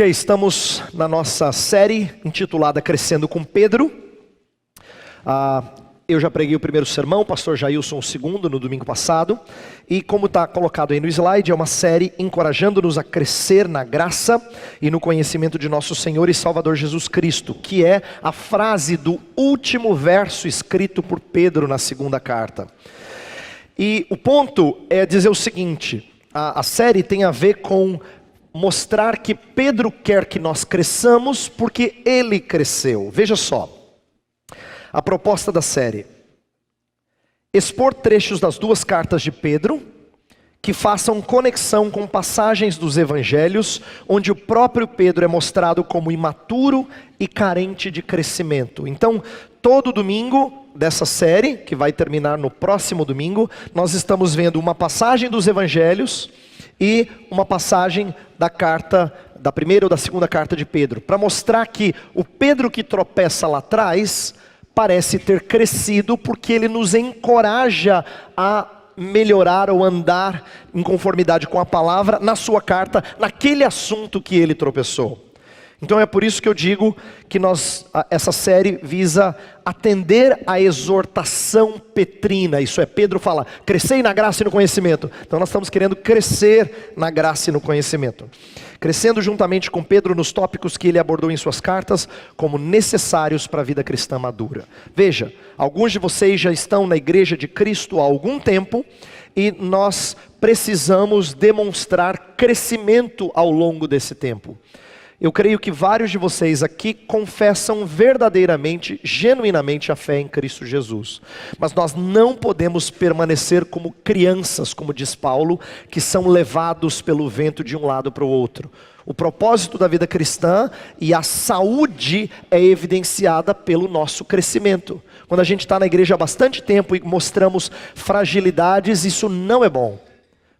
Ok, estamos na nossa série intitulada Crescendo com Pedro. Eu já preguei o primeiro sermão, o pastor Jailson o segundo, no domingo passado. E como está colocado aí no slide, é uma série encorajando-nos a crescer na graça e no conhecimento de nosso Senhor e Salvador Jesus Cristo, que é a frase do último verso escrito por Pedro na segunda carta. E o ponto é dizer o seguinte: a série tem a ver com mostrar que Pedro quer que nós cresçamos porque ele cresceu. Veja só, a proposta da série: expor trechos das duas cartas de Pedro, que façam conexão com passagens dos evangelhos, onde o próprio Pedro é mostrado como imaturo e carente de crescimento. Então, todo domingo dessa série, que vai terminar no próximo domingo, nós estamos vendo uma passagem dos evangelhos e uma passagem da carta, da primeira ou da segunda carta de Pedro, para mostrar que o Pedro que tropeça lá atrás parece ter crescido, porque ele nos encoraja a melhorar ou andar em conformidade com a palavra na sua carta, naquele assunto que ele tropeçou. Então é por isso que eu digo que essa série visa atender à exortação petrina. Isso é, Pedro fala, crescei na graça e no conhecimento. Então nós estamos querendo crescer na graça e no conhecimento. Crescendo juntamente com Pedro nos tópicos que ele abordou em suas cartas, como necessários para a vida cristã madura. Veja, alguns de vocês já estão na igreja de Cristo há algum tempo, e nós precisamos demonstrar crescimento ao longo desse tempo. Eu creio que vários de vocês aqui confessam verdadeiramente, genuinamente a fé em Cristo Jesus. Mas nós não podemos permanecer como crianças, como diz Paulo, que são levados pelo vento de um lado para o outro. O propósito da vida cristã e a saúde é evidenciada pelo nosso crescimento. Quando a gente está na igreja há bastante tempo e mostramos fragilidades, isso não é bom.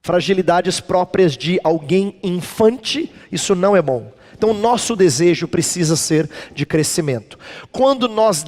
Fragilidades próprias de alguém infante, isso não é bom. Então o nosso desejo precisa ser de crescimento. Quando nós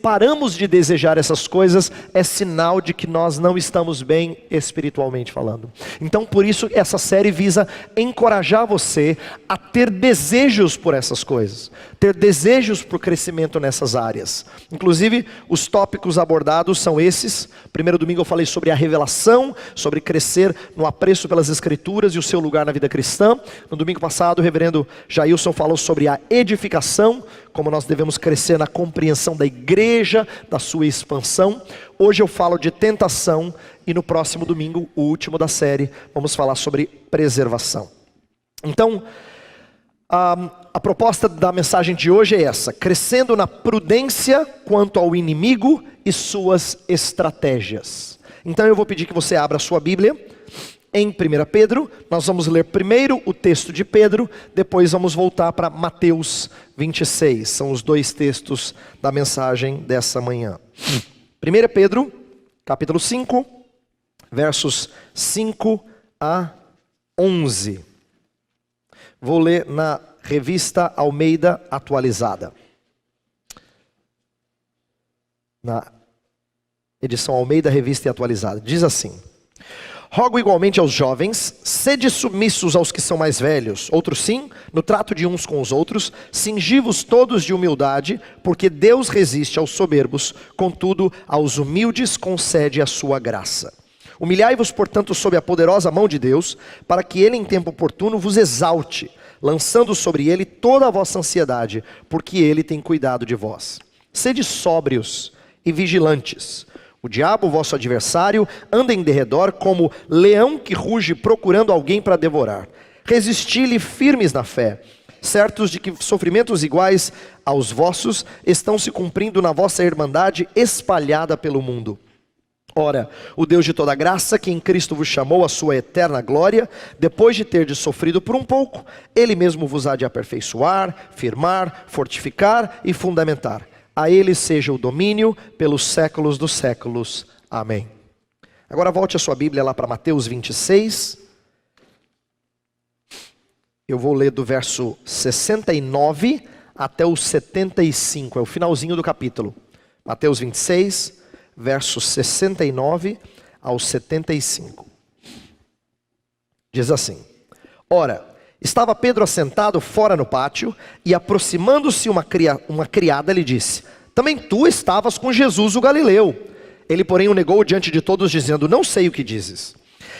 paramos de desejar essas coisas, é sinal de que nós não estamos bem espiritualmente falando. Então por isso essa série visa encorajar você a ter desejos por essas coisas. Ter desejos por crescimento nessas áreas. Inclusive os tópicos abordados são esses. Primeiro domingo eu falei sobre a revelação, sobre crescer no apreço pelas escrituras e o seu lugar na vida cristã. No domingo passado o reverendo Jailson falou sobre a edificação, como nós devemos crescer na compreensão da igreja, da sua expansão. Hoje eu falo de tentação e no próximo domingo, o último da série, vamos falar sobre preservação. Então, a proposta da mensagem de hoje é essa: crescendo na prudência quanto ao inimigo e suas estratégias. Então eu vou pedir que você abra a sua Bíblia em 1 Pedro. Nós vamos ler primeiro o texto de Pedro, depois vamos voltar para Mateus 26. São os dois textos da mensagem dessa manhã. 1 Pedro, capítulo 5, versos 5 a 11. Vou ler na Revista Almeida Atualizada. Na edição Almeida, Revista e Atualizada. Diz assim: rogo igualmente aos jovens, sede submissos aos que são mais velhos, outros sim, no trato de uns com os outros, cingi-vos todos de humildade, porque Deus resiste aos soberbos, contudo aos humildes concede a sua graça. Humilhai-vos, portanto, sob a poderosa mão de Deus, para que ele em tempo oportuno vos exalte, lançando sobre ele toda a vossa ansiedade, porque ele tem cuidado de vós. Sede sóbrios e vigilantes. O diabo, vosso adversário, anda em derredor como leão que ruge procurando alguém para devorar. Resisti-lhe firmes na fé, certos de que sofrimentos iguais aos vossos estão se cumprindo na vossa irmandade espalhada pelo mundo. Ora, o Deus de toda graça, que em Cristo vos chamou à sua eterna glória, depois de terdes sofrido por um pouco, ele mesmo vos há de aperfeiçoar, firmar, fortificar e fundamentar. A ele seja o domínio pelos séculos dos séculos. Amém. Agora volte a sua Bíblia lá para Mateus 26. Eu vou ler do verso 69 até o 75. É o finalzinho do capítulo. Mateus 26, versos 69 ao 75. Diz assim: ora, Estava Pedro assentado fora no pátio, e aproximando-se uma criada lhe disse: também tu estavas com Jesus o Galileu. Ele, porém, o negou diante de todos, dizendo: não sei o que dizes.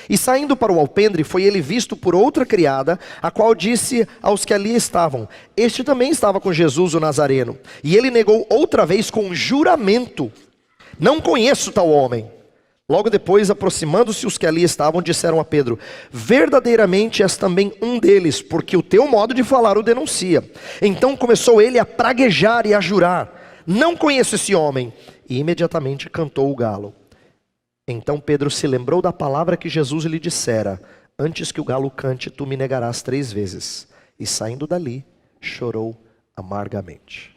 E saindo para o alpendre, foi ele visto por outra criada, a qual disse aos que ali estavam: este também estava com Jesus o Nazareno. E ele negou outra vez com juramento: não conheço tal homem. Logo depois, aproximando-se os que ali estavam, disseram a Pedro: verdadeiramente és também um deles, porque o teu modo de falar o denuncia. Então começou ele a praguejar e a jurar: não conheço esse homem. E imediatamente cantou o galo. Então Pedro se lembrou da palavra que Jesus lhe dissera: antes que o galo cante, tu me negarás 3 vezes. E saindo dali, chorou amargamente.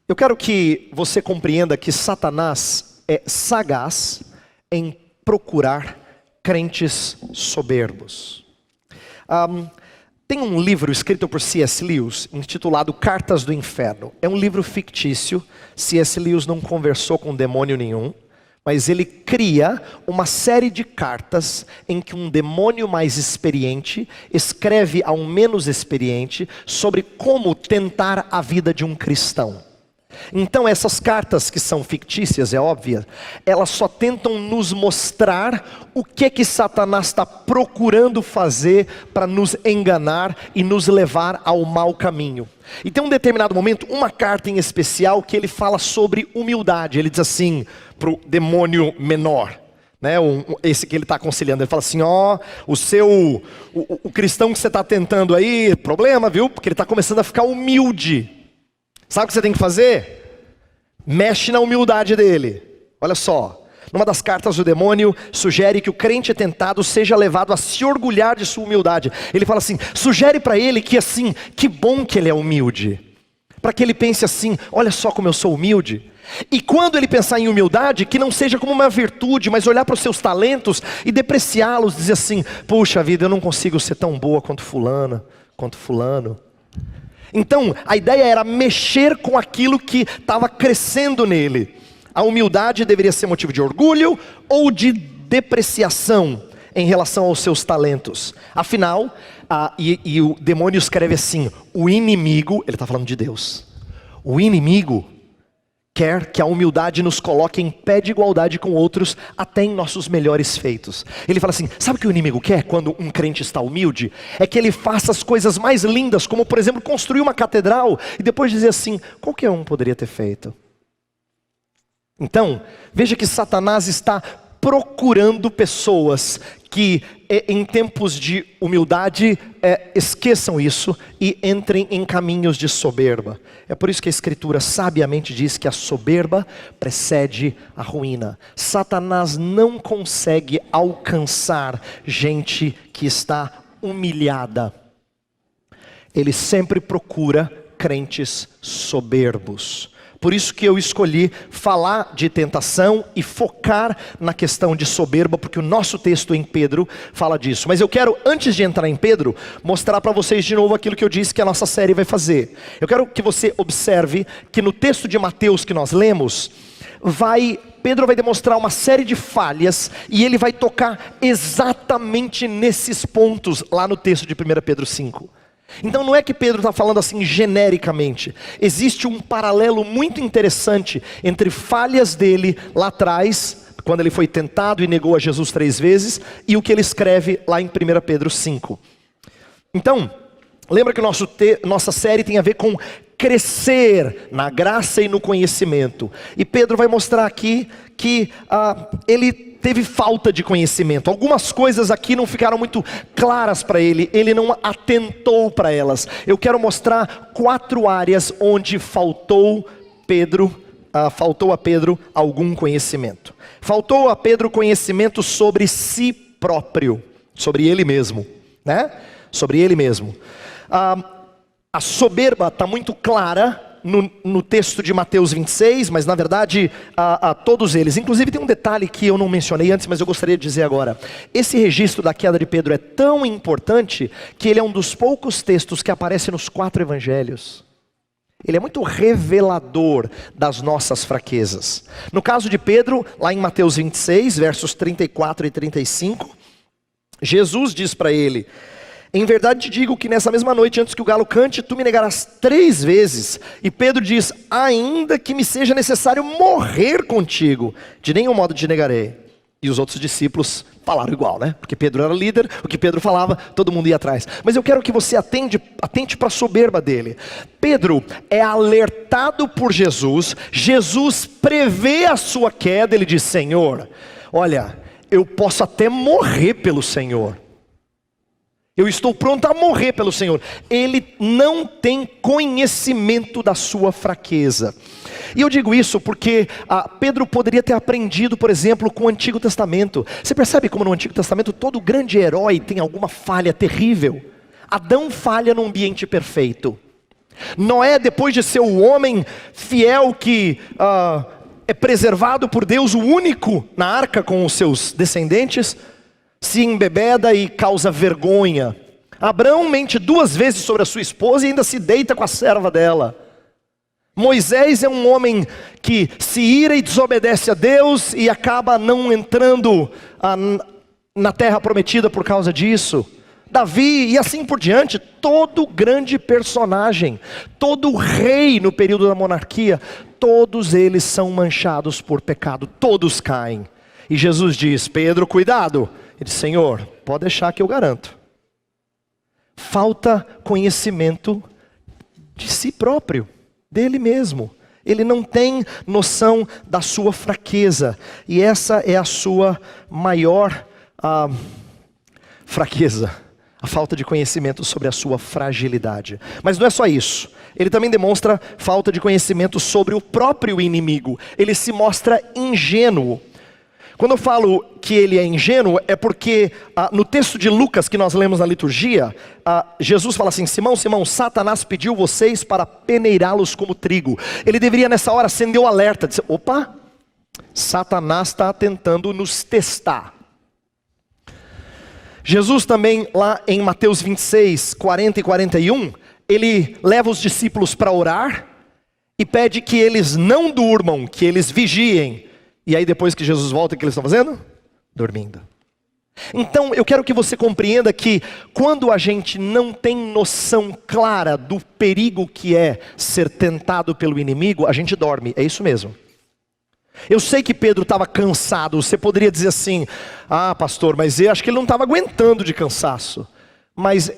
Eu quero que você compreenda que Satanás é sagaz em procurar crentes soberbos. Tem um livro escrito por C.S. Lewis, intitulado Cartas do Inferno. É um livro fictício. C.S. Lewis não conversou com demônio nenhum, mas ele cria uma série de cartas em que um demônio mais experiente escreve a um menos experiente sobre como tentar a vida de um cristão. Então essas cartas, que são fictícias, é óbvio, elas só tentam nos mostrar o que Satanás está procurando fazer para nos enganar e nos levar ao mau caminho. E tem um determinado momento, uma carta em especial, que ele fala sobre humildade. Ele diz assim para o demônio menor, né, esse que ele está aconselhando, ele fala assim: o cristão que você está tentando aí, problema, viu? Porque ele está começando a ficar humilde. Sabe o que você tem que fazer? Mexe na humildade dele. Olha só, numa das cartas o demônio sugere que o crente tentado seja levado a se orgulhar de sua humildade. Ele fala assim, sugere para ele que assim, que bom que ele é humilde. Para que ele pense assim, olha só como eu sou humilde. E quando ele pensar em humildade, que não seja como uma virtude, mas olhar para os seus talentos e depreciá-los, dizer assim, puxa vida, eu não consigo ser tão boa quanto fulana, quanto fulano. Então, a ideia era mexer com aquilo que estava crescendo nele. A humildade deveria ser motivo de orgulho ou de depreciação em relação aos seus talentos. Afinal, e o demônio escreve assim, o inimigo, ele está falando de Deus, o inimigo quer que a humildade nos coloque em pé de igualdade com outros, até em nossos melhores feitos. Ele fala assim, sabe o que o inimigo quer quando um crente está humilde? É que ele faça as coisas mais lindas, como por exemplo, construir uma catedral, e depois dizer assim, qualquer um poderia ter feito. Então, veja que Satanás está procurando pessoas que em tempos de humildade esqueçam isso e entrem em caminhos de soberba. É por isso que a Escritura sabiamente diz que a soberba precede a ruína. Satanás não consegue alcançar gente que está humilhada. Ele sempre procura crentes soberbos. Por isso que eu escolhi falar de tentação e focar na questão de soberba, porque o nosso texto em Pedro fala disso. Mas eu quero, antes de entrar em Pedro, mostrar para vocês de novo aquilo que eu disse que a nossa série vai fazer. Eu quero que você observe que no texto de Mateus que nós lemos, Pedro vai demonstrar uma série de falhas e ele vai tocar exatamente nesses pontos lá no texto de 1 Pedro 5. Então não é que Pedro está falando assim genericamente. Existe um paralelo muito interessante entre falhas dele lá atrás, quando ele foi tentado e negou a Jesus 3 vezes, e o que ele escreve lá em 1 Pedro 5. Então, lembra que nossa série tem a ver com crescer na graça e no conhecimento. E Pedro vai mostrar aqui que ele teve falta de conhecimento. Algumas coisas aqui não ficaram muito claras para ele. Ele não atentou para elas. Eu quero mostrar 4 áreas onde faltou a Pedro algum conhecimento. Faltou a Pedro conhecimento sobre si próprio, sobre ele mesmo, né? Sobre ele mesmo. A soberba está muito clara no texto de Mateus 26, mas na verdade a todos eles. Inclusive tem um detalhe que eu não mencionei antes, mas eu gostaria de dizer agora. Esse registro da queda de Pedro é tão importante que ele é um dos poucos textos que aparece nos 4 evangelhos. Ele é muito revelador das nossas fraquezas. No caso de Pedro, lá em Mateus 26, versos 34 e 35, Jesus diz para ele: em verdade te digo que nessa mesma noite, antes que o galo cante, tu me negarás 3 vezes. E Pedro diz: ainda que me seja necessário morrer contigo, de nenhum modo te negarei. E os outros discípulos falaram igual, né? Porque Pedro era líder, o que Pedro falava, todo mundo ia atrás. Mas eu quero que você atente para a soberba dele. Pedro é alertado por Jesus, Jesus prevê a sua queda, ele diz: Senhor, olha, eu posso até morrer pelo Senhor. Eu estou pronto a morrer pelo Senhor. Ele não tem conhecimento da sua fraqueza. E eu digo isso porque Pedro poderia ter aprendido, por exemplo, com o Antigo Testamento. Você percebe como no Antigo Testamento todo grande herói tem alguma falha terrível? Adão falha num ambiente perfeito. Noé, depois de ser o homem fiel que é preservado por Deus, o único na arca com os seus descendentes, se embebeda e causa vergonha. Abraão mente 2 vezes sobre a sua esposa e ainda se deita com a serva dela. Moisés é um homem que se ira e desobedece a Deus e acaba não entrando na terra prometida por causa disso. Davi e assim por diante, todo grande personagem, todo rei no período da monarquia, todos eles são manchados por pecado, todos caem. E Jesus diz: Pedro, cuidado. Ele diz: Senhor, pode deixar que eu garanto. Falta conhecimento de si próprio, dele mesmo. Ele não tem noção da sua fraqueza. E essa é a sua maior fraqueza. A falta de conhecimento sobre a sua fragilidade. Mas não é só isso. Ele também demonstra falta de conhecimento sobre o próprio inimigo. Ele se mostra ingênuo. Quando eu falo que ele é ingênuo, é porque no texto de Lucas que nós lemos na liturgia, Jesus fala assim: Simão, Simão, Satanás pediu vocês para peneirá-los como trigo. Ele deveria nessa hora acender o alerta, dizer: opa, Satanás está tentando nos testar. Jesus também lá em Mateus 26, 40 e 41, ele leva os discípulos para orar e pede que eles não durmam, que eles vigiem. E aí depois que Jesus volta, o que eles estão fazendo? Dormindo. Então eu quero que você compreenda que quando a gente não tem noção clara do perigo que é ser tentado pelo inimigo, a gente dorme, é isso mesmo. Eu sei que Pedro estava cansado, você poderia dizer assim: ah pastor, mas eu acho que ele não estava aguentando de cansaço. Mas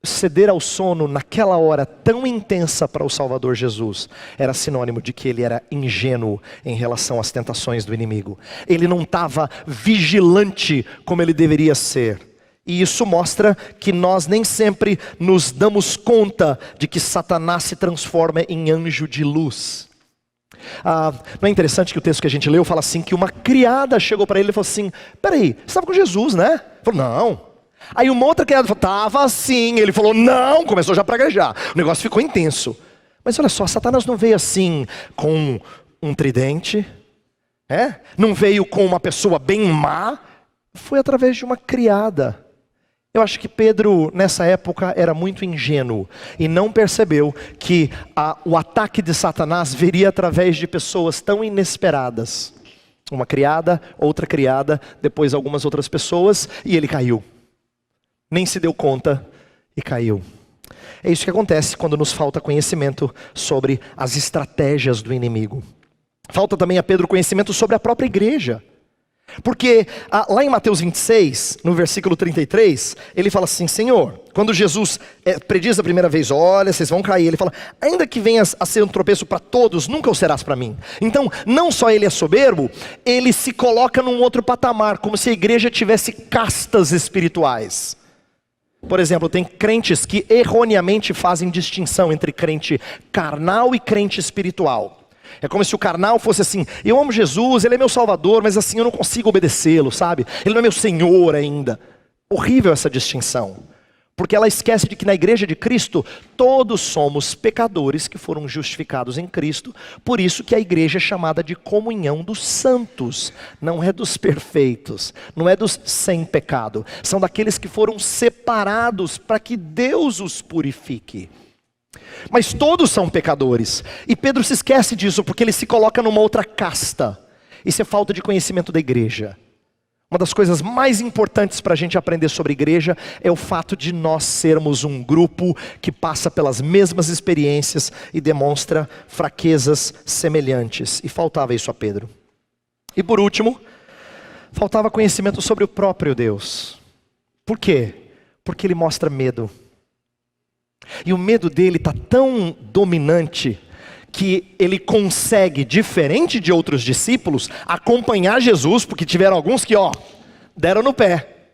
ceder ao sono naquela hora tão intensa para o Salvador Jesus era sinônimo de que ele era ingênuo em relação às tentações do inimigo. Ele não estava vigilante como ele deveria ser. E isso mostra que nós nem sempre nos damos conta de que Satanás se transforma em anjo de luz. Não é interessante que o texto que a gente leu fala assim, que uma criada chegou para ele e falou assim: peraí, você estava com Jesus, né? Ele falou: não. Aí uma outra criada falou: estava assim. Ele falou: não, começou já a praguejar. O negócio ficou intenso. Mas olha só, Satanás não veio assim com um tridente, não veio com uma pessoa bem má, foi através de uma criada. Eu acho que Pedro nessa época era muito ingênuo e não percebeu que o ataque de Satanás viria através de pessoas tão inesperadas. Uma criada, outra criada, depois algumas outras pessoas, e ele caiu. Nem se deu conta e caiu. É isso que acontece quando nos falta conhecimento sobre as estratégias do inimigo. Falta também a Pedro conhecimento sobre a própria igreja. Porque lá em Mateus 26, no versículo 33, ele fala assim: Senhor, quando Jesus prediz a primeira vez: olha, vocês vão cair, ele fala: ainda que venhas a ser um tropeço para todos, nunca o serás para mim. Então, não só ele é soberbo, ele se coloca num outro patamar, como se a igreja tivesse castas espirituais. Por exemplo, tem crentes que erroneamente fazem distinção entre crente carnal e crente espiritual. É como se o carnal fosse assim: eu amo Jesus, Ele é meu Salvador, mas assim eu não consigo obedecê-lo, sabe? Ele não é meu Senhor ainda. Horrível essa distinção. Porque ela esquece de que na igreja de Cristo, todos somos pecadores que foram justificados em Cristo. Por isso que a igreja é chamada de comunhão dos santos. Não é dos perfeitos, não é dos sem pecado. São daqueles que foram separados para que Deus os purifique. Mas todos são pecadores. E Pedro se esquece disso porque ele se coloca numa outra casta. Isso é falta de conhecimento da igreja. Uma das coisas mais importantes para a gente aprender sobre igreja é o fato de nós sermos um grupo que passa pelas mesmas experiências e demonstra fraquezas semelhantes. E faltava isso a Pedro. E por último, faltava conhecimento sobre o próprio Deus. Por quê? Porque ele mostra medo. E o medo dele está tão dominante que ele consegue, diferente de outros discípulos, acompanhar Jesus, porque tiveram alguns que, deram no pé.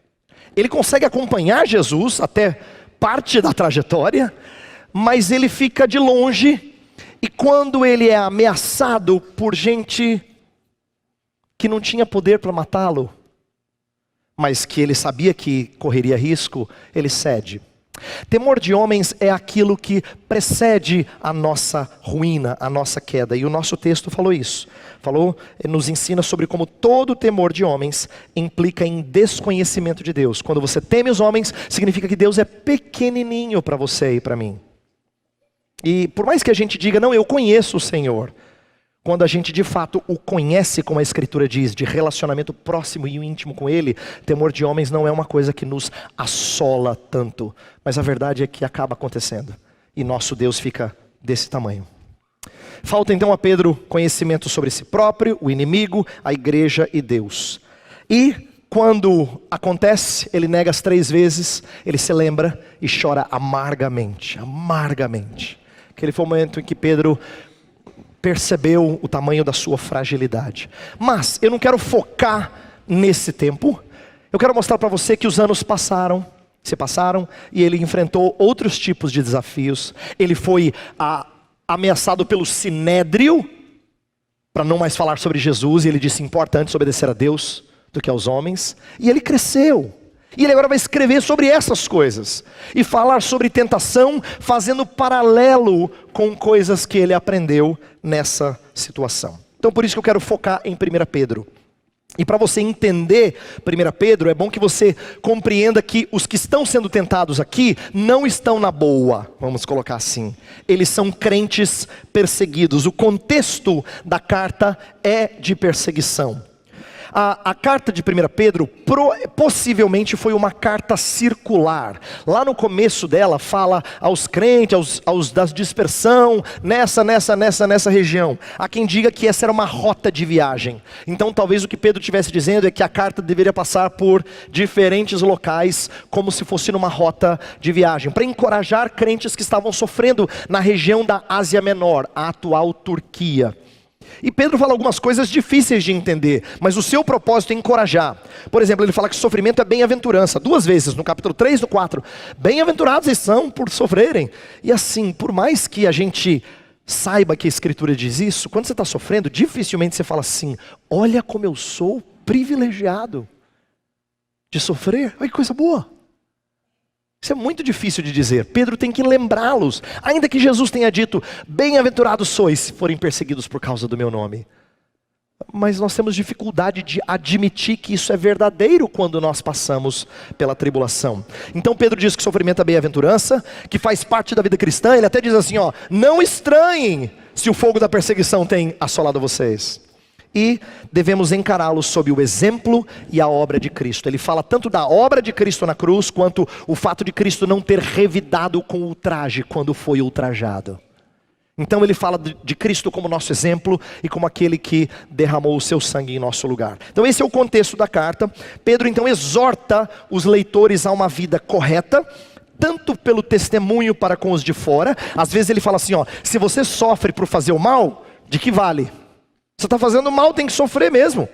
Ele consegue acompanhar Jesus até parte da trajetória, mas ele fica de longe, e quando ele é ameaçado por gente que não tinha poder para matá-lo, mas que ele sabia que correria risco, ele cede. Temor de homens é aquilo que precede a nossa ruína, a nossa queda. E o nosso texto falou isso. Nos ensina sobre como todo temor de homens implica em desconhecimento de Deus. Quando você teme os homens, significa que Deus é pequenininho para você e para mim. E por mais que a gente diga, não, eu conheço o Senhor, quando a gente de fato o conhece, como a Escritura diz, de relacionamento próximo e íntimo com Ele, temor de homens não é uma coisa que nos assola tanto. Mas a verdade é que acaba acontecendo. E nosso Deus fica desse tamanho. Falta então a Pedro conhecimento sobre si próprio, o inimigo, a igreja e Deus. E quando acontece, ele nega as 3 vezes, ele se lembra e chora amargamente. Amargamente. Aquele foi o momento em que Pedro percebeu o tamanho da sua fragilidade. Mas eu não quero focar nesse tempo. Eu quero mostrar para você que os anos se passaram e ele enfrentou outros tipos de desafios. Ele foi ameaçado pelo Sinédrio para não mais falar sobre Jesus, e ele disse: importa antes obedecer a Deus do que aos homens. E ele cresceu. E ele agora vai escrever sobre essas coisas e falar sobre tentação, fazendo paralelo com coisas que ele aprendeu nessa situação. Então por isso que eu quero focar em 1 Pedro. E para você entender 1 Pedro, é bom que você compreenda que os que estão sendo tentados aqui não estão na boa, vamos colocar assim. Eles são crentes perseguidos. O contexto da carta é de perseguição. A carta de 1 Pedro possivelmente foi uma carta circular. Lá no começo dela fala aos crentes, aos da dispersão, nessa região. Há quem diga que essa era uma rota de viagem. Então talvez o que Pedro estivesse dizendo é que a carta deveria passar por diferentes locais, como se fosse numa rota de viagem, para encorajar crentes que estavam sofrendo na região da Ásia Menor, a atual Turquia. E Pedro fala algumas coisas difíceis de entender, mas o seu propósito é encorajar. Por exemplo, ele fala que sofrimento é bem-aventurança, 2 vezes, no capítulo 3 e no 4. Bem-aventurados eles são por sofrerem. E assim, por mais que a gente saiba que a Escritura diz isso, quando você está sofrendo, dificilmente você fala assim: olha como eu sou privilegiado de sofrer, olha que coisa boa. Isso é muito difícil de dizer. Pedro tem que lembrá-los. Ainda que Jesus tenha dito: bem-aventurados sois se forem perseguidos por causa do meu nome. Mas nós temos dificuldade de admitir que isso é verdadeiro quando nós passamos pela tribulação. Então Pedro diz que sofrimento é bem-aventurança, que faz parte da vida cristã. Ele até diz assim, não estranhem se o fogo da perseguição tem assolado vocês. E devemos encará-los sob o exemplo e a obra de Cristo. Ele fala tanto da obra de Cristo na cruz, quanto o fato de Cristo não ter revidado com ultraje quando foi ultrajado. Então ele fala de Cristo como nosso exemplo e como aquele que derramou o seu sangue em nosso lugar. Então esse é o contexto da carta. Pedro então exorta os leitores a uma vida correta, tanto pelo testemunho para com os de fora. Às vezes ele fala assim, se você sofre por fazer o mal, de que vale? Você está fazendo mal, tem que sofrer mesmo.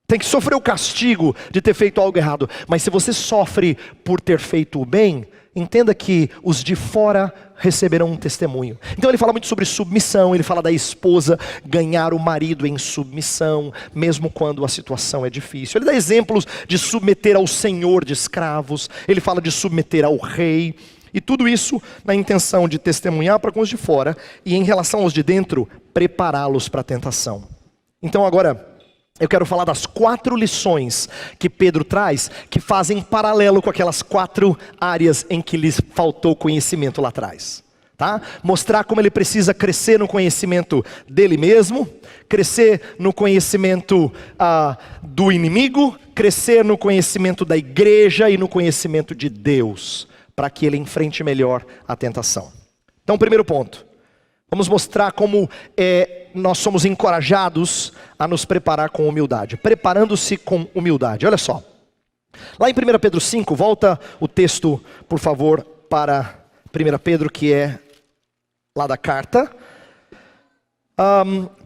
Tem que sofrer o castigo de ter feito algo errado. Mas se você sofre por ter feito o bem, entenda que os de fora receberão um testemunho. Então ele fala muito sobre submissão. Ele fala da esposa ganhar o marido em submissão, mesmo quando a situação é difícil. Ele dá exemplos de submeter ao senhor de escravos. Ele fala de submeter ao rei. E tudo isso na intenção de testemunhar para com os de fora, e em relação aos de dentro, prepará-los para a tentação. Então agora, eu quero falar das 4 lições que Pedro traz, que fazem paralelo com aquelas 4 áreas em que lhes faltou conhecimento lá atrás. Tá? Mostrar como ele precisa crescer no conhecimento dele mesmo, crescer no conhecimento do inimigo, crescer no conhecimento da igreja e no conhecimento de Deus, para que ele enfrente melhor a tentação. Então, primeiro ponto, vamos mostrar como nós somos encorajados a nos preparar com humildade, preparando-se com humildade. Olha só, lá em 1 Pedro 5, volta o texto, por favor, para 1 Pedro, que é lá da carta.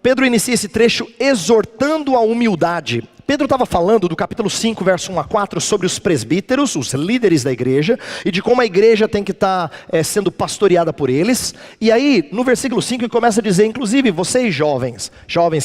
Pedro inicia esse trecho exortando a humildade. Pedro estava falando do capítulo 5, verso 1 a 4, sobre os presbíteros, os líderes da igreja, e de como a igreja tem que estar sendo pastoreada por eles. E aí, no versículo 5, ele começa a dizer, inclusive, vocês jovens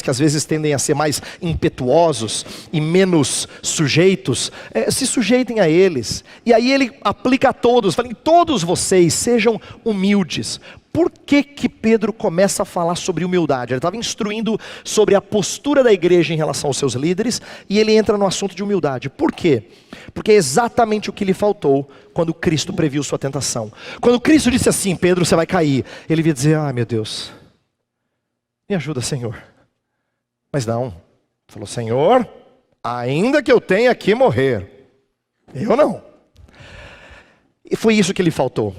que às vezes tendem a ser mais impetuosos e menos sujeitos, se sujeitem a eles. E aí ele aplica a todos, fala, todos vocês sejam humildes. Por que que Pedro começa a falar sobre humildade? Ele estava instruindo sobre a postura da igreja em relação aos seus líderes, e ele entra no assunto de humildade. Por quê? Porque é exatamente o que lhe faltou quando Cristo previu sua tentação. Quando Cristo disse assim, Pedro, você vai cair, ele ia dizer, meu Deus, me ajuda, Senhor. Mas não, ele falou, Senhor, ainda que eu tenha que morrer, eu não. E foi isso que lhe faltou.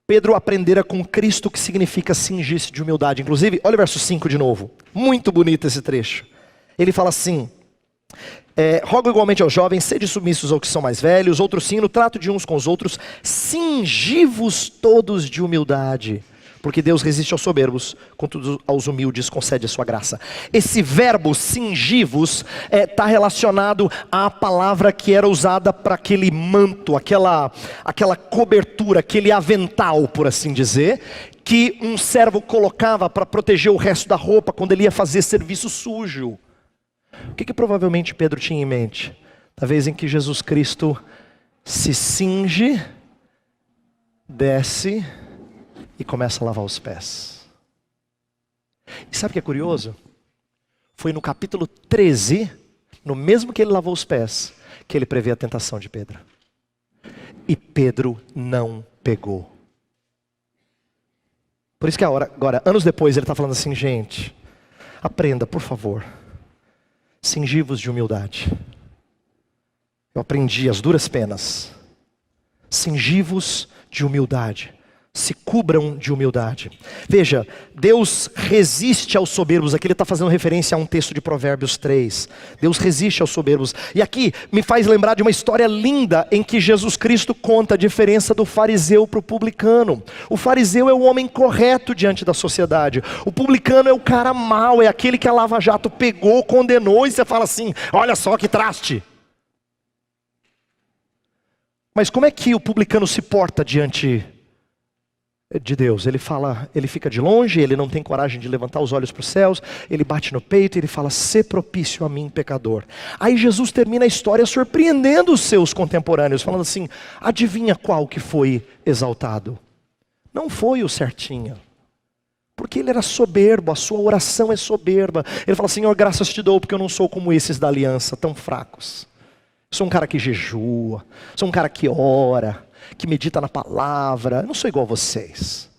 Pedro aprendera com Cristo, que significa cingir-se de humildade. Inclusive, olha o verso 5 de novo. Muito bonito esse trecho. Ele fala assim, rogo igualmente aos jovens, sede submissos aos que são mais velhos, outro sim, no trato de uns com os outros, cingi-vos todos de humildade, porque Deus resiste aos soberbos, contudo aos humildes concede a sua graça. Esse verbo cingir-vos está relacionado à palavra que era usada para aquele manto, aquela cobertura, aquele avental, por assim dizer, que um servo colocava para proteger o resto da roupa quando ele ia fazer serviço sujo. O que provavelmente Pedro tinha em mente? Da vez em que Jesus Cristo se cinge, desce e começa a lavar os pés. E sabe o que é curioso? Foi no capítulo 13, no mesmo que ele lavou os pés, que ele prevê a tentação de Pedro. E Pedro não pegou. Por isso que agora, anos depois, ele está falando assim, gente, aprenda, por favor, cingi-vos de humildade. Eu aprendi as duras penas. Cingi-vos de humildade. Se cubram de humildade. Veja, Deus resiste aos soberbos. Aqui ele está fazendo referência a um texto de Provérbios 3. Deus resiste aos soberbos. E aqui me faz lembrar de uma história linda em que Jesus Cristo conta a diferença do fariseu para o publicano. O fariseu é o homem correto diante da sociedade. O publicano é o cara mau, é aquele que a Lava Jato pegou, condenou, e você fala assim, olha só que traste. Mas como é que o publicano se porta diante de Deus? Ele fala, ele fica de longe, ele não tem coragem de levantar os olhos para os céus, ele bate no peito e ele fala, sê propício a mim, pecador. Aí Jesus termina a história surpreendendo os seus contemporâneos, falando assim, adivinha qual que foi exaltado? Não foi o certinho, porque ele era soberbo, a sua oração é soberba. Ele fala, Senhor, graças te dou, porque eu não sou como esses da aliança, tão fracos. Sou um cara que jejua, sou um cara que ora, que medita na palavra, eu não sou igual a vocês.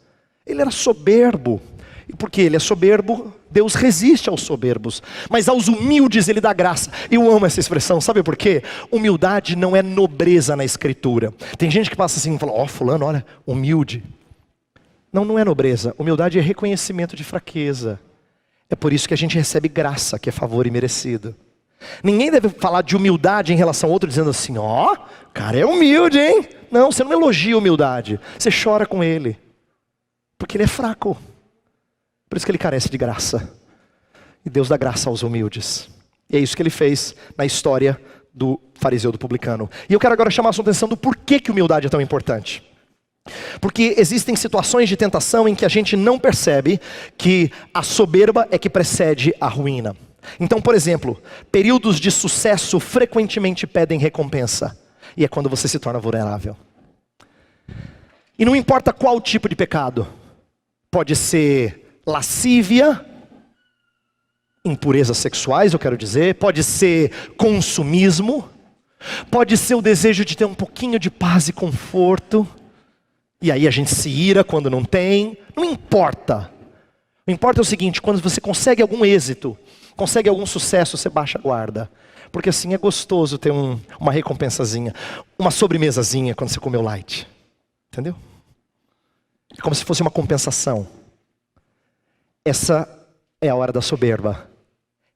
Ele era soberbo, e porque ele é soberbo, Deus resiste aos soberbos, mas aos humildes ele dá graça. Eu amo essa expressão, sabe por quê? Humildade não é nobreza na escritura. Tem gente que passa assim e fala, fulano, olha, humilde. Não é nobreza, humildade é reconhecimento de fraqueza. É por isso que a gente recebe graça, que é favor imerecido. Ninguém deve falar de humildade em relação ao outro dizendo assim, cara é humilde, hein? Não, você não elogia a humildade, você chora com ele, porque ele é fraco, por isso que ele carece de graça, e Deus dá graça aos humildes, e é isso que ele fez na história do fariseu, do publicano. E eu quero agora chamar a sua atenção do porquê que humildade é tão importante. Porque existem situações de tentação em que a gente não percebe que a soberba é que precede a ruína. Então, por exemplo, períodos de sucesso frequentemente pedem recompensa. E é quando você se torna vulnerável. E não importa qual tipo de pecado. Pode ser lascívia, impurezas sexuais, eu quero dizer. Pode ser consumismo. Pode ser o desejo de ter um pouquinho de paz e conforto. E aí a gente se ira quando não tem. Não importa. O que importa é o seguinte: quando você consegue algum êxito, consegue algum sucesso, você baixa a guarda. Porque assim é gostoso ter uma recompensazinha, uma sobremesazinha quando você comeu light. Entendeu? É como se fosse uma compensação. Essa é a hora da soberba.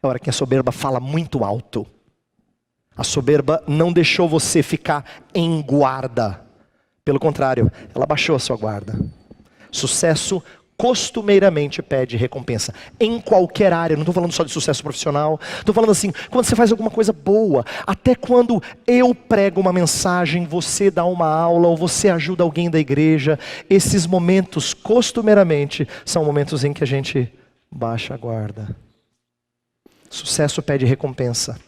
É a hora que a soberba fala muito alto. A soberba não deixou você ficar em guarda. Pelo contrário, ela baixou a sua guarda. Sucesso costumeiramente pede recompensa. Em qualquer área, não estou falando só de sucesso profissional. Estou falando assim, quando você faz alguma coisa boa. Até quando eu prego uma mensagem, você dá uma aula, ou você ajuda alguém da igreja. Esses momentos, costumeiramente, são momentos em que a gente baixa a guarda. Sucesso pede recompensa.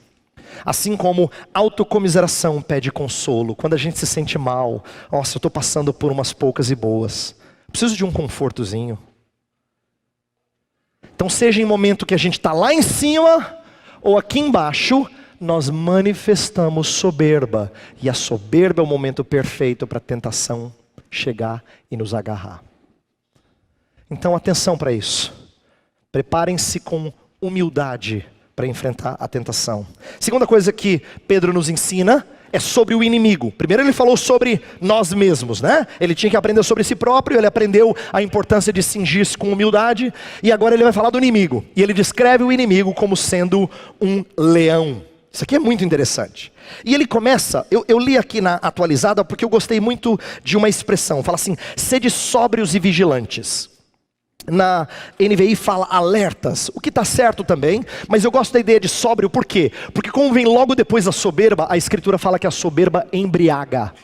Assim como autocomiseração pede consolo. Quando a gente se sente mal, nossa, eu estou passando por umas poucas e boas. Preciso de um confortozinho. Então seja em momento que a gente está lá em cima, ou aqui embaixo, nós manifestamos soberba. E a soberba é o momento perfeito para a tentação chegar e nos agarrar. Então atenção para isso. Preparem-se com humildade para enfrentar a tentação. Segunda coisa que Pedro nos ensina é sobre o inimigo. Primeiro ele falou sobre nós mesmos, né? Ele tinha que aprender sobre si próprio, ele aprendeu a importância de cingir-se com humildade, e agora ele vai falar do inimigo. E ele descreve o inimigo como sendo um leão. Isso aqui é muito interessante. E ele começa, eu li aqui na atualizada porque eu gostei muito de uma expressão. Fala assim: sede sóbrios e vigilantes. Na NVI fala alertas, o que está certo também, mas eu gosto da ideia de sóbrio, por quê? Porque como vem logo depois da soberba, a escritura fala que a soberba embriaga.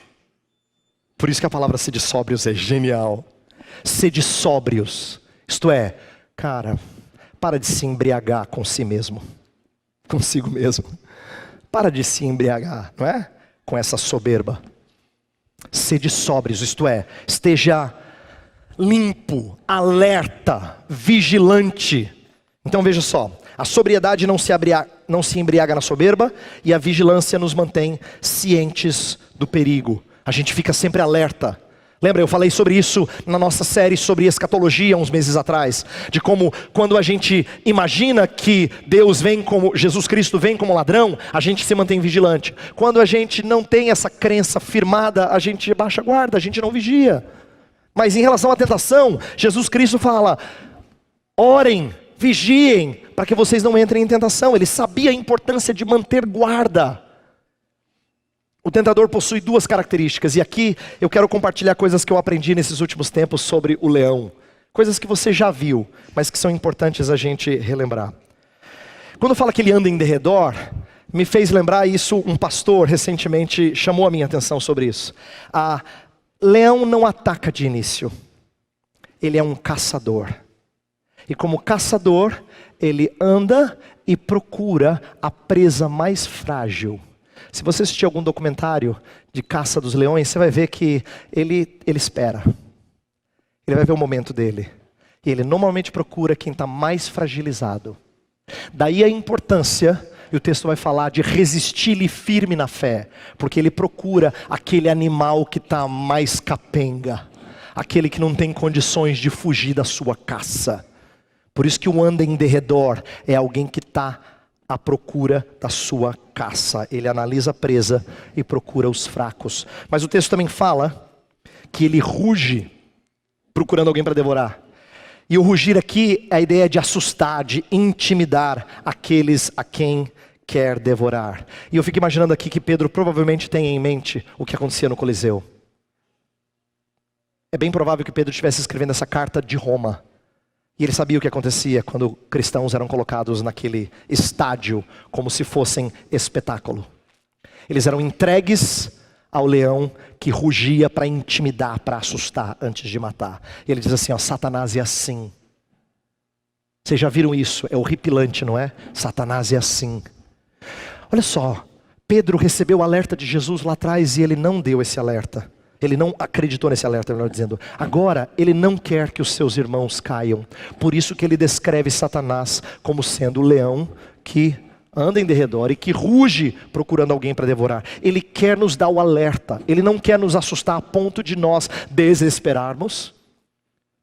Por isso que a palavra sede sóbrios é genial. Sede sóbrios, isto é, cara, para de se embriagar com si mesmo, consigo mesmo. Para de se embriagar, não é? Com essa soberba. Sede sóbrios, isto é, esteja limpo, alerta, vigilante. Então veja só, a sobriedade não se embriaga na soberba, e a vigilância nos mantém cientes do perigo. A gente fica sempre alerta. Lembra, eu falei sobre isso na nossa série sobre escatologia uns meses atrás, de como quando a gente imagina que Deus vem como, Jesus Cristo vem como ladrão, a gente se mantém vigilante. Quando a gente não tem essa crença firmada, a gente baixa a guarda, a gente não vigia. Mas em relação à tentação, Jesus Cristo fala: orem, vigiem, para que vocês não entrem em tentação. Ele sabia a importância de manter guarda. O tentador possui duas características, e aqui eu quero compartilhar coisas que eu aprendi nesses últimos tempos sobre o leão. Coisas que você já viu, mas que são importantes a gente relembrar. Quando fala que ele anda em derredor, me fez lembrar isso, um pastor recentemente chamou a minha atenção sobre isso. Leão não ataca de início, ele é um caçador. E como caçador, ele anda e procura a presa mais frágil. Se você assistir algum documentário de caça dos leões, você vai ver que ele espera. Ele vai ver o momento dele. E ele normalmente procura quem está mais fragilizado. Daí a importância, e o texto vai falar de resistir-lhe firme na fé, porque ele procura aquele animal que está mais capenga, aquele que não tem condições de fugir da sua caça. Por isso que o anda em derredor é alguém que está à procura da sua caça. Ele analisa a presa e procura os fracos. Mas o texto também fala que ele ruge procurando alguém para devorar. E o rugir aqui é a ideia de assustar, de intimidar aqueles a quem quer devorar. E eu fico imaginando aqui que Pedro provavelmente tem em mente o que acontecia no Coliseu. É bem provável que Pedro estivesse escrevendo essa carta de Roma. E ele sabia o que acontecia quando cristãos eram colocados naquele estádio, como se fossem espetáculo. Eles eram entregues ao leão que rugia para intimidar, para assustar antes de matar. E ele diz assim, ó, Satanás é assim. Vocês já viram isso? É horripilante, não é? Satanás é assim. Olha só, Pedro recebeu o alerta de Jesus lá atrás e ele não deu esse alerta. Ele não acreditou nesse alerta, melhor dizendo. Agora, ele não quer que os seus irmãos caiam. Por isso que ele descreve Satanás como sendo o leão que anda em derredor e que ruge procurando alguém para devorar. Ele quer nos dar o alerta. Ele não quer nos assustar a ponto de nós desesperarmos,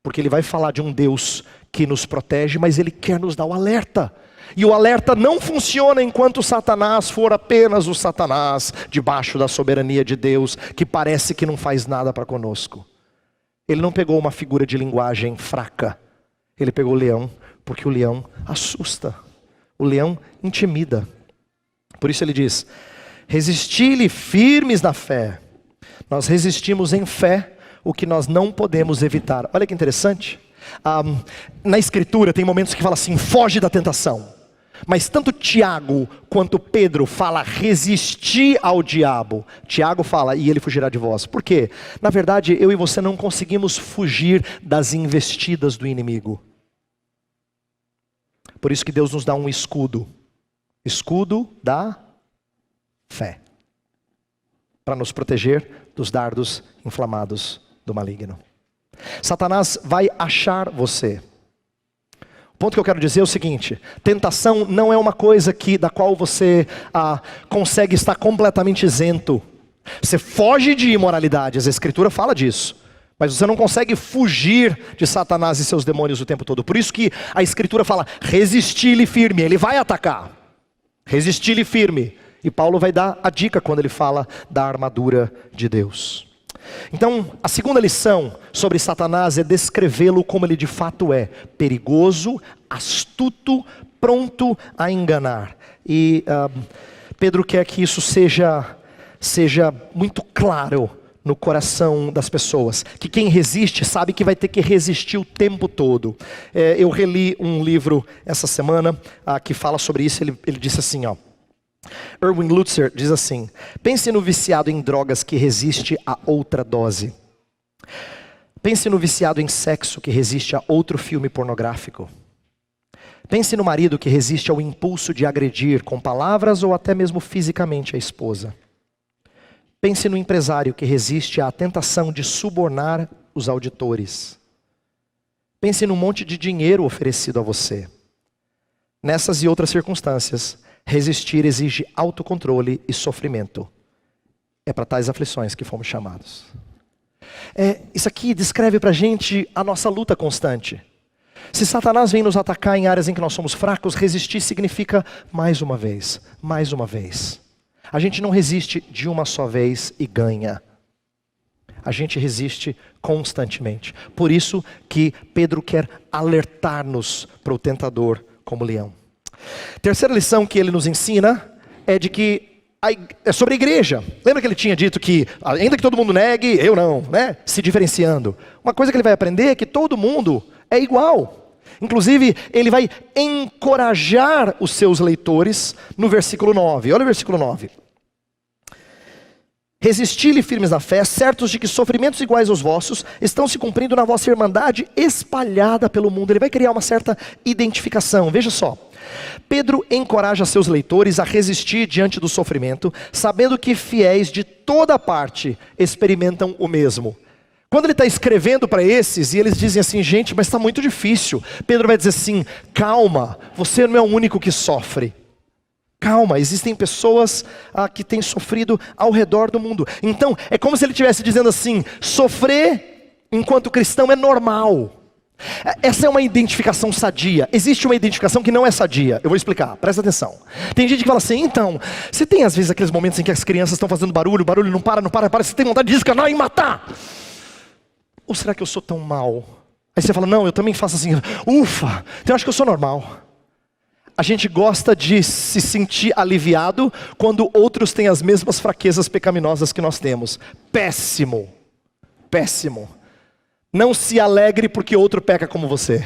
porque ele vai falar de um Deus que nos protege, mas ele quer nos dar o alerta. E o alerta não funciona enquanto Satanás for apenas o Satanás debaixo da soberania de Deus, que parece que não faz nada para conosco. Ele não pegou uma figura de linguagem fraca. Ele pegou o leão, porque o leão assusta. O leão intimida. Por isso ele diz: resisti-lhe firmes na fé. Nós resistimos em fé o que nós não podemos evitar. Olha que interessante. Na escritura tem momentos que fala assim: foge da tentação. Mas tanto Tiago quanto Pedro fala resistir ao diabo. Tiago fala: e ele fugirá de vós. Por quê? Na verdade, eu e você não conseguimos fugir das investidas do inimigo. Por isso que Deus nos dá um escudo. Escudo da fé. Para nos proteger dos dardos inflamados do maligno. Satanás vai achar você. O ponto que eu quero dizer é o seguinte: tentação não é uma coisa da qual você consegue estar completamente isento. Você foge de imoralidades, a Escritura fala disso. Mas você não consegue fugir de Satanás e seus demônios o tempo todo. Por isso que a Escritura fala: resisti-lhe firme. Ele vai atacar. Resisti-lhe firme. E Paulo vai dar a dica quando ele fala da armadura de Deus. Então, a segunda lição sobre Satanás é descrevê-lo como ele de fato é: perigoso, astuto, pronto a enganar. E Pedro quer que isso seja muito claro no coração das pessoas, que quem resiste sabe que vai ter que resistir o tempo todo. Eu reli um livro essa semana que fala sobre isso. Ele disse assim, Erwin Lutzer diz assim: pense no viciado em drogas que resiste a outra dose. Pense no viciado em sexo que resiste a outro filme pornográfico. Pense no marido que resiste ao impulso de agredir com palavras ou até mesmo fisicamente a esposa. Pense no empresário que resiste à tentação de subornar os auditores. Pense no monte de dinheiro oferecido a você. Nessas e outras circunstâncias, resistir exige autocontrole e sofrimento. É para tais aflições que fomos chamados. Isso aqui descreve para a gente a nossa luta constante. Se Satanás vem nos atacar em áreas em que nós somos fracos, resistir significa mais uma vez, mais uma vez. A gente não resiste de uma só vez e ganha. A gente resiste constantemente. Por isso que Pedro quer alertar-nos para o tentador como leão. Terceira lição que ele nos ensina é de que é sobre a igreja. Lembra que ele tinha dito que, ainda que todo mundo negue, eu não, né? Se diferenciando. Uma coisa que ele vai aprender é que todo mundo é igual. Inclusive, ele vai encorajar os seus leitores no versículo 9. Olha o versículo 9. Resisti-lhe firmes na fé, certos de que sofrimentos iguais aos vossos estão se cumprindo na vossa irmandade espalhada pelo mundo. Ele vai criar uma certa identificação. Veja só. Pedro encoraja seus leitores a resistir diante do sofrimento, sabendo que fiéis de toda parte experimentam o mesmo. Quando ele está escrevendo para esses, e eles dizem assim: gente, mas está muito difícil. Pedro vai dizer assim: calma, você não é o único que sofre. Calma, existem pessoas que têm sofrido ao redor do mundo. Então, é como se ele estivesse dizendo assim: sofrer enquanto cristão é normal. Essa é uma identificação sadia. Existe uma identificação que não é sadia. Eu vou explicar, presta atenção. Tem gente que fala assim: então, você tem às vezes aqueles momentos em que as crianças estão fazendo barulho, o barulho não para, você tem vontade de descanar e matar. Ou será que eu sou tão mal? Aí você fala: não, eu também faço assim, ufa, então eu acho que eu sou normal. A gente gosta de se sentir aliviado quando outros têm as mesmas fraquezas pecaminosas que nós temos. Péssimo, péssimo. Não se alegre porque outro peca como você.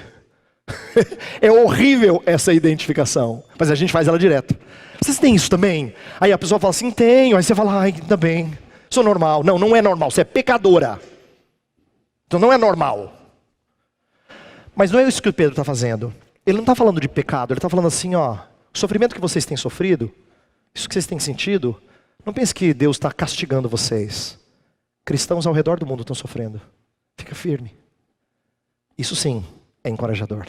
É horrível essa identificação, mas a gente faz ela direto. Vocês têm isso também? Aí a pessoa fala assim: tenho. Aí você fala: ai, ainda bem, sou normal. Não, não é normal, você é pecadora. Então não é normal. Mas não é isso que o Pedro está fazendo. Ele não está falando de pecado, ele está falando assim: o sofrimento que vocês têm sofrido, isso que vocês têm sentido, não pense que Deus está castigando vocês. Cristãos ao redor do mundo estão sofrendo. Fica firme. Isso sim é encorajador.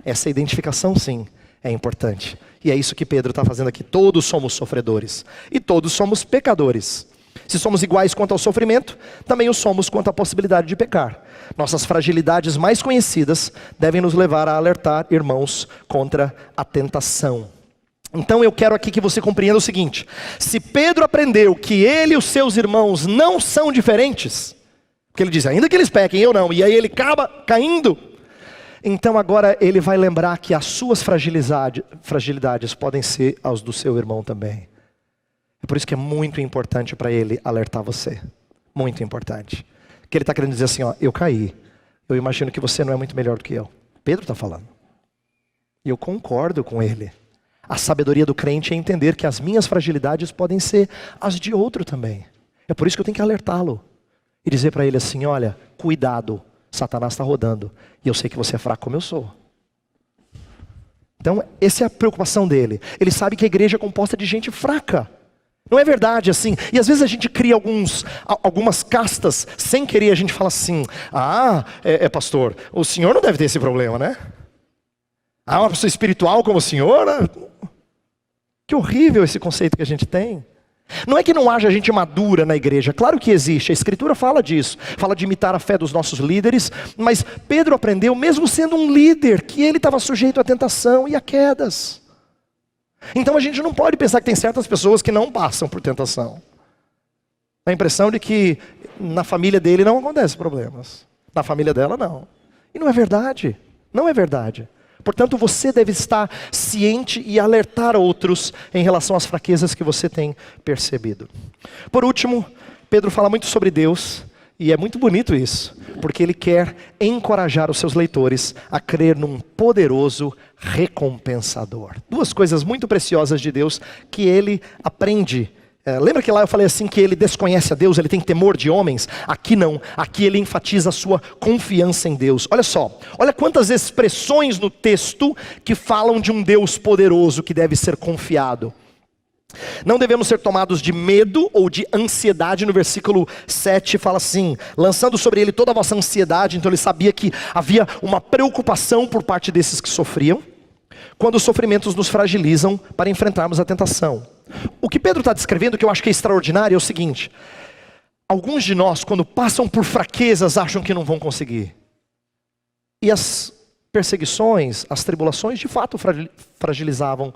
Essa identificação sim é importante. E é isso que Pedro está fazendo aqui. Todos somos sofredores e todos somos pecadores. Se somos iguais quanto ao sofrimento, também o somos quanto à possibilidade de pecar. Nossas fragilidades mais conhecidas devem nos levar a alertar irmãos contra a tentação. Então eu quero aqui que você compreenda o seguinte: se Pedro aprendeu que ele e os seus irmãos não são diferentes, porque ele diz, ainda que eles pequem, eu não, e aí ele acaba caindo, então agora ele vai lembrar que as suas fragilidades podem ser as do seu irmão também. É por isso que é muito importante para ele alertar você. Muito importante. Que ele está querendo dizer assim, ó, eu caí. Eu imagino que você não é muito melhor do que eu. Pedro está falando. E eu concordo com ele. A sabedoria do crente é entender que as minhas fragilidades podem ser as de outro também. É por isso que eu tenho que alertá-lo. E dizer para ele assim, olha, cuidado, Satanás está rodando. E eu sei que você é fraco como eu sou. Então, essa é a preocupação dele. Ele sabe que a igreja é composta de gente fraca. Não é verdade assim? E às vezes a gente cria algumas castas, sem querer a gente fala assim, pastor, o senhor não deve ter esse problema, né? Uma pessoa espiritual como o senhor? Que horrível esse conceito que a gente tem. Não é que não haja gente madura na igreja, claro que existe, a escritura fala disso, fala de imitar a fé dos nossos líderes, mas Pedro aprendeu, mesmo sendo um líder, que ele estava sujeito à tentação e a quedas. Então a gente não pode pensar que tem certas pessoas que não passam por tentação. A impressão de que na família dele não acontecem problemas, na família dela não. E não é verdade, não é verdade. Portanto, você deve estar ciente e alertar outros em relação às fraquezas que você tem percebido. Por último, Pedro fala muito sobre Deus, e é muito bonito isso, porque ele quer encorajar os seus leitores a crer num poderoso recompensador. Duas coisas muito preciosas de Deus que ele aprende. Lembra que lá eu falei assim que ele desconhece a Deus, ele tem temor de homens? Aqui não, aqui ele enfatiza a sua confiança em Deus. Olha só, olha quantas expressões no texto que falam de um Deus poderoso que deve ser confiado. Não devemos ser tomados de medo ou de ansiedade. No versículo 7 fala assim, lançando sobre ele toda a vossa ansiedade. Então ele sabia que havia uma preocupação por parte desses que sofriam, quando os sofrimentos nos fragilizam para enfrentarmos a tentação. O que Pedro está descrevendo, que eu acho que é extraordinário, é o seguinte: alguns de nós, quando passam por fraquezas, acham que não vão conseguir. E as perseguições, as tribulações, de fato fragilizavam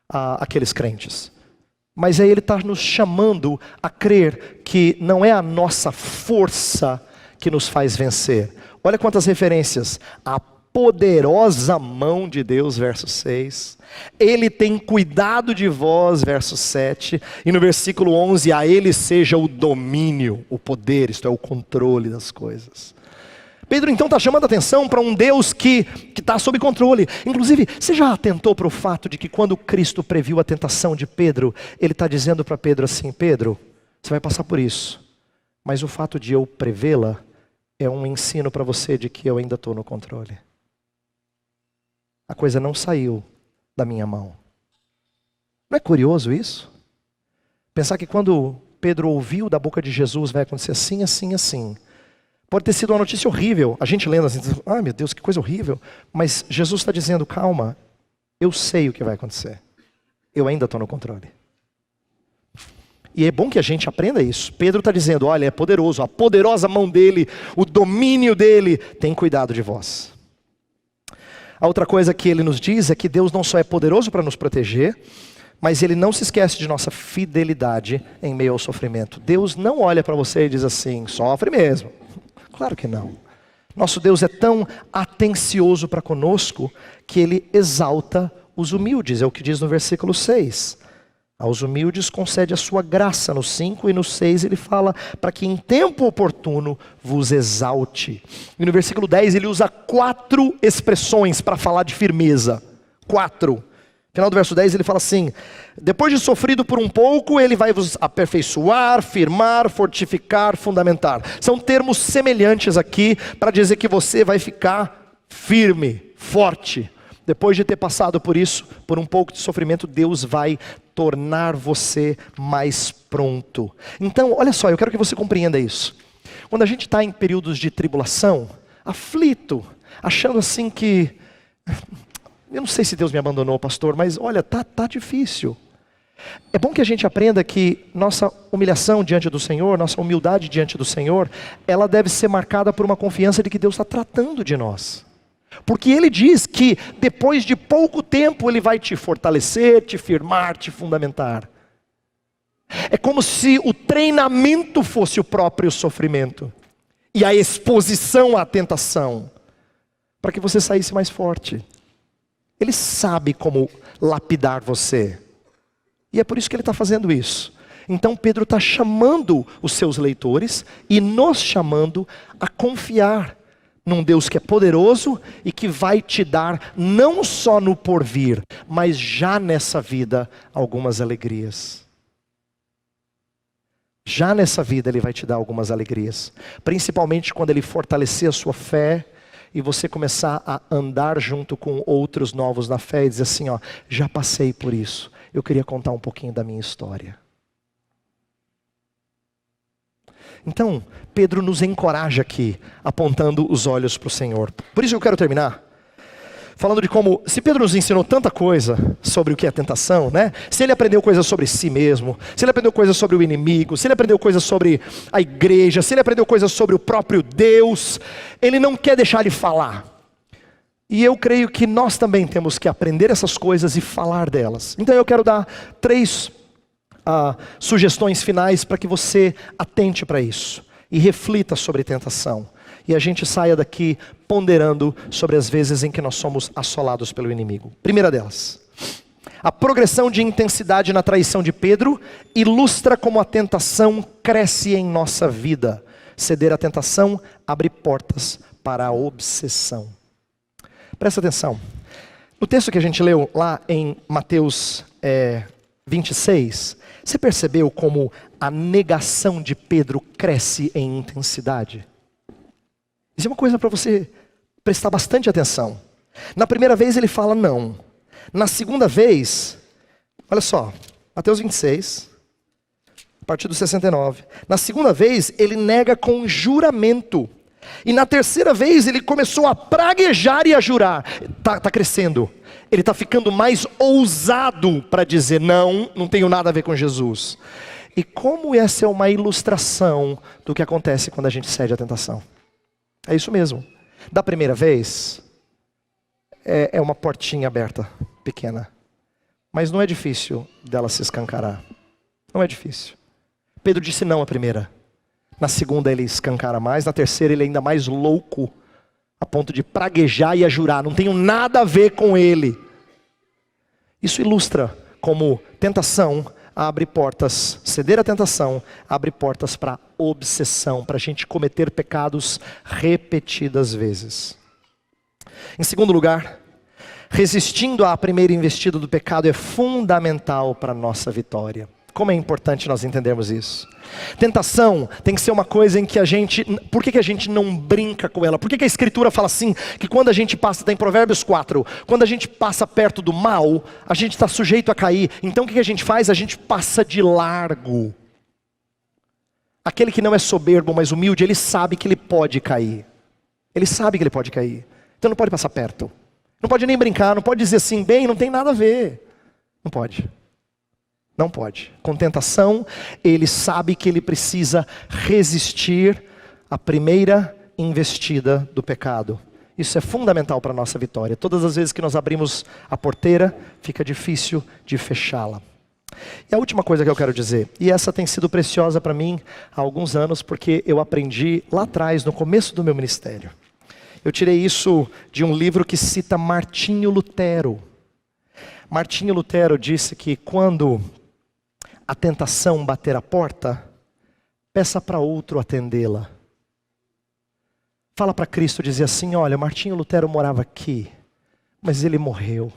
aqueles crentes. Mas aí ele está nos chamando a crer que não é a nossa força que nos faz vencer. Olha quantas referências. A poderosa mão de Deus, verso 6. Ele tem cuidado de vós, verso 7. E no versículo 11, a ele seja o domínio, o poder, isto é, o controle das coisas. Pedro então está chamando a atenção para um Deus que está sob controle. Inclusive, você já atentou para o fato de que quando Cristo previu a tentação de Pedro, ele está dizendo para Pedro assim, Pedro, você vai passar por isso, mas o fato de eu prevê-la é um ensino para você de que eu ainda estou no controle. A coisa não saiu da minha mão. Não é curioso isso? Pensar que quando Pedro ouviu da boca de Jesus, vai acontecer assim, assim, assim. Pode ter sido uma notícia horrível. A gente lendo assim, meu Deus, que coisa horrível. Mas Jesus está dizendo, calma, eu sei o que vai acontecer. Eu ainda estou no controle. E é bom que a gente aprenda isso. Pedro está dizendo, olha, é poderoso, a poderosa mão dele, o domínio dele, tem cuidado de vós. A outra coisa que ele nos diz é que Deus não só é poderoso para nos proteger, mas ele não se esquece de nossa fidelidade em meio ao sofrimento. Deus não olha para você e diz assim, sofre mesmo. Claro que não. Nosso Deus é tão atencioso para conosco que ele exalta os humildes. É o que diz no versículo 6. Aos humildes concede a sua graça. No 5 e no 6 ele fala para que em tempo oportuno vos exalte. E no versículo 10 ele usa 4 expressões para falar de firmeza. 4. Final do verso 10 ele fala assim, depois de sofrido por um pouco, ele vai vos aperfeiçoar, firmar, fortificar, fundamentar. São termos semelhantes aqui para dizer que você vai ficar firme, forte. Depois de ter passado por isso, por um pouco de sofrimento, Deus vai tornar você mais pronto. Então, olha só, eu quero que você compreenda isso. Quando a gente está em períodos de tribulação, aflito, achando assim que eu não sei se Deus me abandonou, pastor, mas olha, tá difícil. É bom que a gente aprenda que nossa humilhação diante do Senhor, nossa humildade diante do Senhor, ela deve ser marcada por uma confiança de que Deus está tratando de nós. Porque Ele diz que depois de pouco tempo Ele vai te fortalecer, te firmar, te fundamentar. É como se o treinamento fosse o próprio sofrimento e a exposição à tentação, para que você saísse mais forte. Ele sabe como lapidar você. E é por isso que ele está fazendo isso. Então Pedro está chamando os seus leitores e nos chamando a confiar num Deus que é poderoso e que vai te dar, não só no porvir, mas já nessa vida, algumas alegrias. Já nessa vida Ele vai te dar algumas alegrias. Principalmente quando Ele fortalecer a sua fé e você começar a andar junto com outros novos na fé e dizer assim, ó, já passei por isso. Eu queria contar um pouquinho da minha história. Então, Pedro nos encoraja aqui, apontando os olhos para o Senhor. Por isso eu quero terminar falando de como, se Pedro nos ensinou tanta coisa sobre o que é tentação, né? Se ele aprendeu coisas sobre si mesmo, se ele aprendeu coisas sobre o inimigo, se ele aprendeu coisas sobre a igreja, se ele aprendeu coisas sobre o próprio Deus, ele não quer deixar de falar. E eu creio que nós também temos que aprender essas coisas e falar delas. Então eu quero dar 3 sugestões finais para que você atente para isso. E reflita sobre tentação. E a gente saia daqui ponderando sobre as vezes em que nós somos assolados pelo inimigo. Primeira delas. A progressão de intensidade na traição de Pedro ilustra como a tentação cresce em nossa vida. Ceder à tentação abre portas para a obsessão. Presta atenção, no texto que a gente leu lá em Mateus 26, você percebeu como a negação de Pedro cresce em intensidade? Isso é uma coisa para você prestar bastante atenção. Na primeira vez ele fala não, na segunda vez, olha só, Mateus 26, a partir do 69, na segunda vez ele nega com juramento. E na terceira vez ele começou a praguejar e a jurar. Está crescendo. Ele está ficando mais ousado para dizer não tenho nada a ver com Jesus. E como essa é uma ilustração do que acontece quando a gente cede à tentação. É isso mesmo. Da primeira vez, é uma portinha aberta, pequena. Mas não é difícil dela se escancarar. Não é difícil. Pedro disse não à primeira. Na segunda ele escancara mais, na terceira ele é ainda mais louco, a ponto de praguejar e a jurar, não tenho nada a ver com ele. Isso ilustra como tentação abre portas, ceder à tentação abre portas para obsessão, para a gente cometer pecados repetidas vezes. Em segundo lugar, resistindo à primeira investida do pecado é fundamental para a nossa vitória. Como é importante nós entendermos isso. Tentação tem que ser uma coisa em que a gente... Por que a gente não brinca com ela? Por que a Escritura fala assim? Que quando a gente passa, está em Provérbios 4, quando a gente passa perto do mal, a gente está sujeito a cair. Então o que a gente faz? A gente passa de largo. Aquele que não é soberbo, mas humilde, ele sabe que ele pode cair. Ele sabe que ele pode cair. Então não pode passar perto. Não pode nem brincar, não pode dizer assim, bem, não tem nada a ver. Não pode. Não pode. Com tentação, ele sabe que ele precisa resistir à primeira investida do pecado. Isso é fundamental para a nossa vitória. Todas as vezes que nós abrimos a porteira, fica difícil de fechá-la. E a última coisa que eu quero dizer, e essa tem sido preciosa para mim há alguns anos, porque eu aprendi lá atrás, no começo do meu ministério. Eu tirei isso de um livro que cita Martinho Lutero. Martinho Lutero disse que quando a tentação bater a porta, peça para outro atendê-la. Fala para Cristo, dizer assim, olha, Martinho Lutero morava aqui, mas ele morreu.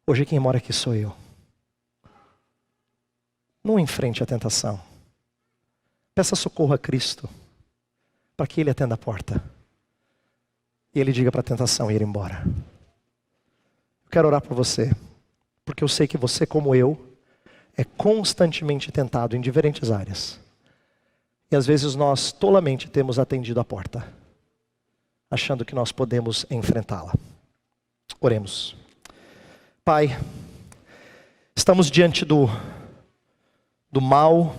Hoje quem mora aqui sou eu. Não enfrente a tentação. Peça socorro a Cristo, para que Ele atenda a porta. E Ele diga para a tentação ir embora. Eu quero orar por você, porque eu sei que você, como eu, é constantemente tentado em diferentes áreas. E às vezes nós tolamente temos atendido a porta, achando que nós podemos enfrentá-la. Oremos. Pai, estamos diante do mal,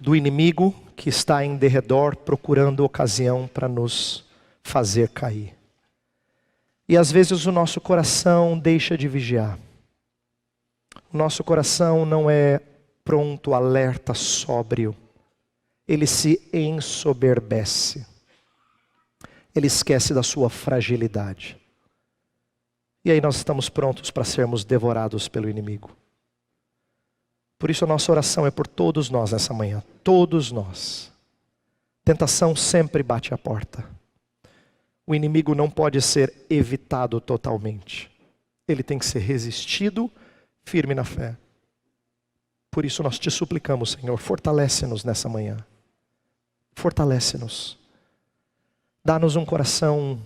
do inimigo que está em derredor procurando ocasião para nos fazer cair. E às vezes o nosso coração deixa de vigiar. O nosso coração não é pronto, alerta, sóbrio. Ele se ensoberbece. Ele esquece da sua fragilidade. E aí nós estamos prontos para sermos devorados pelo inimigo. Por isso a nossa oração é por todos nós nessa manhã. Todos nós. Tentação sempre bate à porta. O inimigo não pode ser evitado totalmente. Ele tem que ser resistido, firme na fé. Por isso nós te suplicamos, Senhor, fortalece-nos nessa manhã. Fortalece-nos. Dá-nos um coração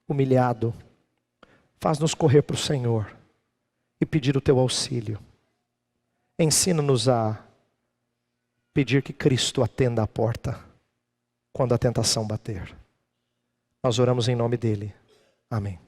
humilhado. Faz-nos correr para o Senhor e pedir o teu auxílio. Ensina-nos a pedir que Cristo atenda a porta quando a tentação bater. Nós oramos em nome dele. Amém.